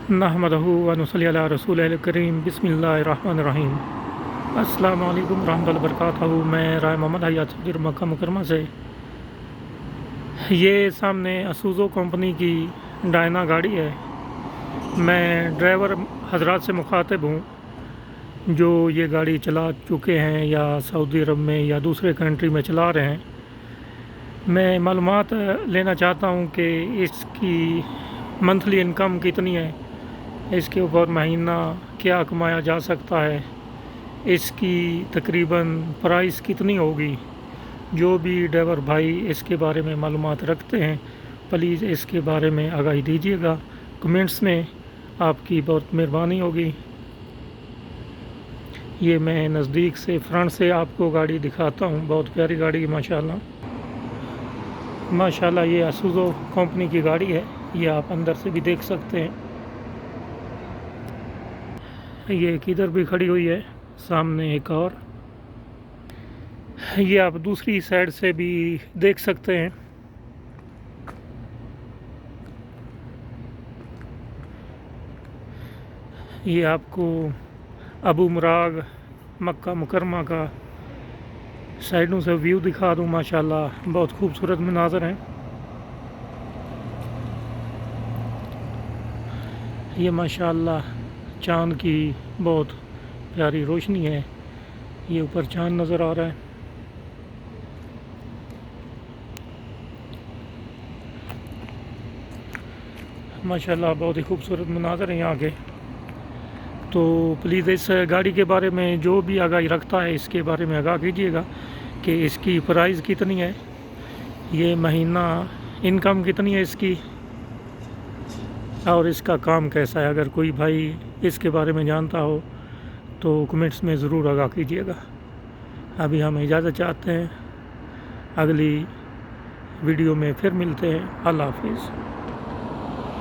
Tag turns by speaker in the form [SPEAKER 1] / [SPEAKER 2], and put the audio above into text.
[SPEAKER 1] نحمدہ و نصلی علی رسول الکریم بسم اللہ الرحمن الرحیم۔ السلام علیکم ورحمۃ اللہ وبرکاتہ۔ میں رائے محمد حیات صدر مکہ مکرمہ سے۔ یہ سامنے اسوزو کمپنی کی ڈائنا گاڑی ہے۔ میں ڈرائیور حضرات سے مخاطب ہوں جو یہ گاڑی چلا چکے ہیں یا سعودی عرب میں یا دوسرے کنٹری میں چلا رہے ہیں۔ میں معلومات لینا چاہتا ہوں کہ اس کی منتھلی انکم کتنی ہے، اس کے اوپر مہینہ کیا کمایا جا سکتا ہے، اس کی تقریباً پرائس کتنی ہوگی۔ جو بھی ڈرائیور بھائی اس کے بارے میں معلومات رکھتے ہیں پلیز اس کے بارے میں آگاہی دیجیے گا کمنٹس میں، آپ کی بہت مہربانی ہوگی۔ یہ میں نزدیک سے فرنٹ سے آپ کو گاڑی دکھاتا ہوں، بہت پیاری گاڑی ہے ماشاءاللہ۔ ماشاءاللہ یہ اسوزو کمپنی کی گاڑی ہے، یہ آپ اندر سے بھی دیکھ سکتے ہیں۔ یہ ایک ادھر بھی کھڑی ہوئی ہے، سامنے ایک اور، یہ آپ دوسری سائڈ سے بھی دیکھ سکتے ہیں۔ یہ آپ کو ابو مراغ مکہ مکرمہ کا سائڈوں سے ویو دکھا دوں، ماشاءاللہ بہت خوبصورت مناظر ہیں۔ یہ ماشاءاللہ چاند کی بہت پیاری روشنی ہے، یہ اوپر چاند نظر آ رہا ہے۔ ماشاءاللہ بہت ہی خوبصورت مناظر ہیں یہاں کے۔ تو پلیز اس گاڑی کے بارے میں جو بھی آگاہی رکھتا ہے اس کے بارے میں آگاہ کیجیے گا کہ اس کی پرائز کتنی ہے، یہ مہینہ انکم کتنی ہے اس کی، اور اس کا کام کیسا ہے۔ اگر کوئی بھائی اس کے بارے میں جانتا ہو تو کمنٹس میں ضرور آگاہ کیجیے گا۔ ابھی ہم اجازت چاہتے ہیں، اگلی ویڈیو میں پھر ملتے ہیں۔ اللہ حافظ۔